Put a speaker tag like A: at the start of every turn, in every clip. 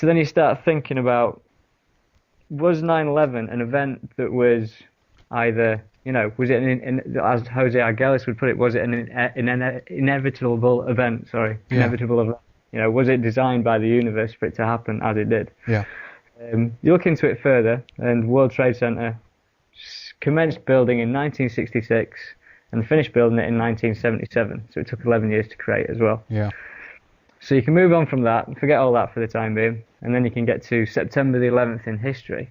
A: So then you start thinking about, was 9/11 an event that was either, was it, as Jose Arguelles would put it, was it an inevitable event? Sorry,
B: Yeah.
A: inevitable event. Was it designed by the universe for it to happen as it did?
B: Yeah.
A: You look into it further, and World Trade Center commenced building in 1966 and finished building it in 1977. So it took 11 years to create as well.
B: Yeah.
A: So you can move on from that, forget all that for the time being, and then you can get to September the 11th in history.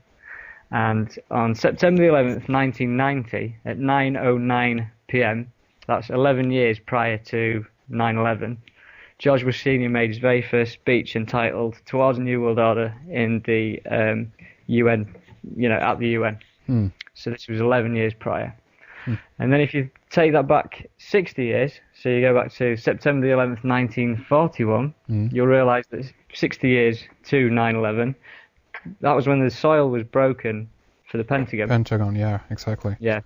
A: And on September the 11th, 1990, at 9:09 p.m., that's 11 years prior to 9/11, George Bush Sr. made his very first speech entitled "Towards a New World Order" in the UN, at the UN. So this was 11 years prior. And then if you take that back 60 years, so you go back to September the 11th, 1941, you'll realise that 60 years to 9/11, that was when the soil was broken for the Pentagon.
B: Pentagon, yeah, exactly.
A: Yeah.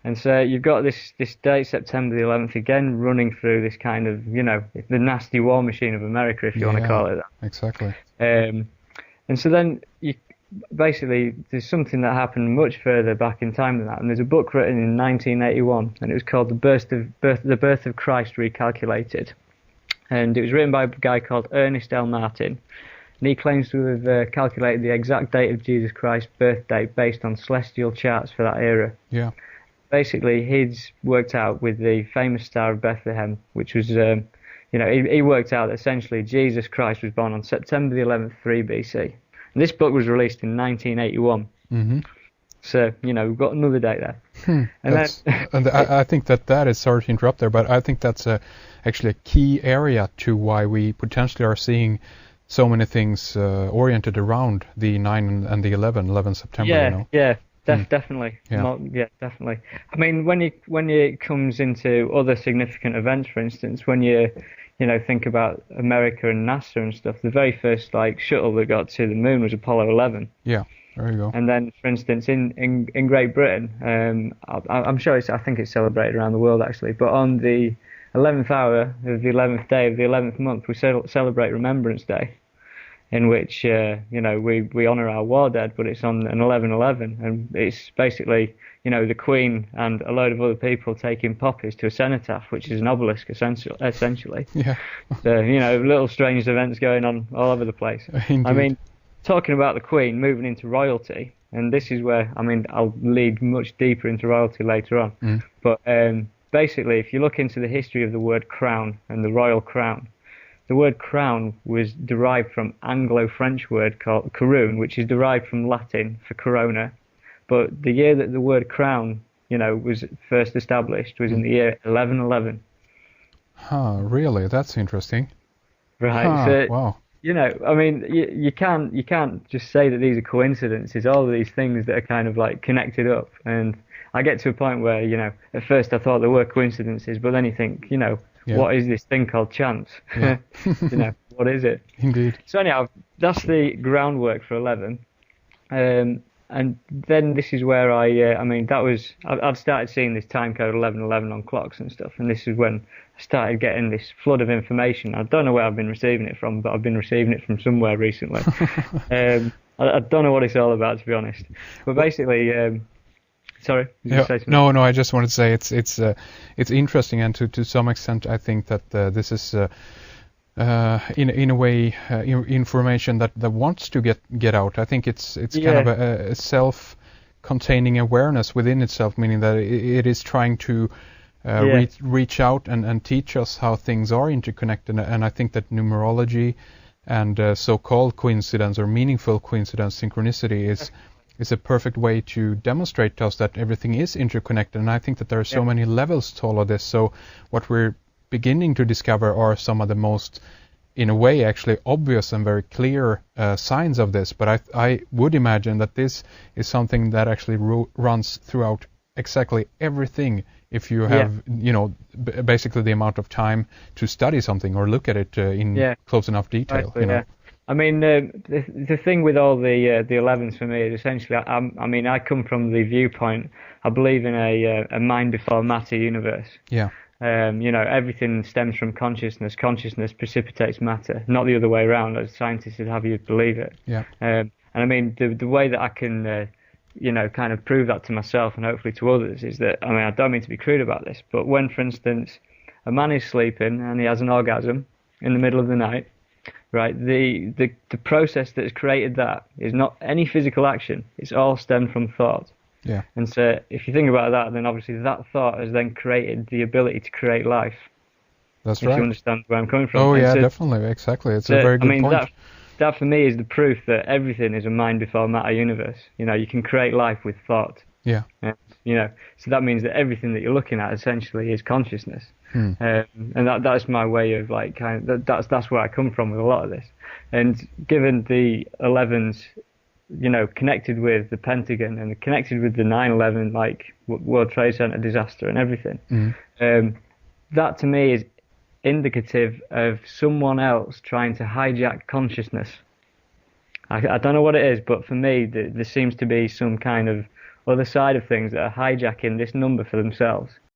A: And so you've got this date, September the 11th, again running through this kind of, the nasty war machine of America, if you want to call it that.
B: Exactly.
A: And so then basically there's something that happened much further back in time than that, and there's a book written in 1981, and it was called The Birth of Christ Recalculated, and it was written by a guy called Ernest L. Martin, and he claims to have calculated the exact date of Jesus Christ's birthday based on celestial charts for that era.
B: Yeah.
A: Basically, he's worked out with the famous Star of Bethlehem, which was, he worked out that essentially Jesus Christ was born on September the 11th, 3 BC. And this book was released in 1981.
B: Mm-hmm.
A: So, we've got another date there.
B: And I think that is, sorry to interrupt there, but I think that's actually a key area to why we potentially are seeing so many things oriented around the 9 and the 11 September.
A: Yeah. Definitely.
B: Yeah.
A: Definitely. I mean, when it comes into other significant events, for instance, when you think about America and NASA and stuff, the very first shuttle that got to the moon was Apollo 11.
B: Yeah, there you go.
A: And then, for instance, in Great Britain, I'm sure I think it's celebrated around the world actually, but on the 11th hour of the 11th day of the 11th month, we celebrate Remembrance Day, in which we honour our war dead, but it's on an 11/11, and it's basically the Queen and a load of other people taking poppies to a cenotaph, which is an obelisk essentially.
B: Yeah.
A: So little strange events going on all over the place.
B: Indeed.
A: I mean, talking about the Queen moving into royalty, and this is where I'll lead much deeper into royalty later on. But basically, if you look into the history of the word crown and the royal crown, the word crown was derived from Anglo-French word called couronne, which is derived from Latin for corona. But the year that the word crown, was first established was in the year 1111.
B: Huh, really? That's interesting.
A: Right.
B: Huh,
A: So,
B: wow.
A: you can't just say that these are coincidences, all of these things that are kind of connected up. And I get to a point where, at first I thought there were coincidences, but then you think, what is this thing called chance?
B: Yeah.
A: What is it?
B: Indeed.
A: So anyhow, that's the groundwork for 11. And then this is where I'd started seeing this time code 1111 on clocks and stuff, and this is when I started getting this flood of information. I don't know where I've been receiving it from, but I've been receiving it from somewhere recently. I don't know what it's all about, to be honest. But basically, sorry.
B: No, I just wanted to say it's interesting, and to some extent, I think that this is in a way information that wants to get out. I think it's kind of a self-containing awareness within itself, meaning that it is trying to reach out and teach us how things are interconnected. And I think that numerology and so-called coincidence or meaningful coincidence, synchronicity, is a perfect way to demonstrate to us that everything is interconnected. And I think that there are so many levels to all of this. So what we're beginning to discover are some of the most, in a way, actually obvious and very clear signs of this. But I would imagine that this is something that actually runs throughout exactly everything. If you have, basically the amount of time to study something or look at it in close enough detail.
A: Yeah. I mean, the thing with all the 11s for me is essentially, I come from the viewpoint, I believe in a mind before matter universe.
B: Yeah.
A: Everything stems from consciousness. Consciousness precipitates matter, not the other way around, as scientists would have you believe it.
B: Yeah.
A: And I mean, the way that I can, kind of prove that to myself and hopefully to others is that, I mean, I don't mean to be crude about this, but when, for instance, a man is sleeping and he has an orgasm in the middle of the night, right? The process that has created that is not any physical action. It's all stemmed from thought.
B: Yeah.
A: And so if you think about that, then obviously that thought has then created the ability to create life.
B: That's
A: if
B: right.
A: you understand where I'm coming from.
B: Oh,
A: and
B: yeah,
A: so,
B: definitely. Exactly. It's a very good point.
A: That for me is the proof that everything is a mind before matter universe. You can create life with thought.
B: Yeah.
A: And, so that means that everything that you're looking at essentially is consciousness. And that's my way of that's where I come from with a lot of this. And given the 11s, connected with the Pentagon and connected with the 9/11 World Trade Center disaster and everything, that to me is indicative of someone else trying to hijack consciousness. I don't know what it is, but for me, there seems to be some kind of other side of things that are hijacking this number for themselves.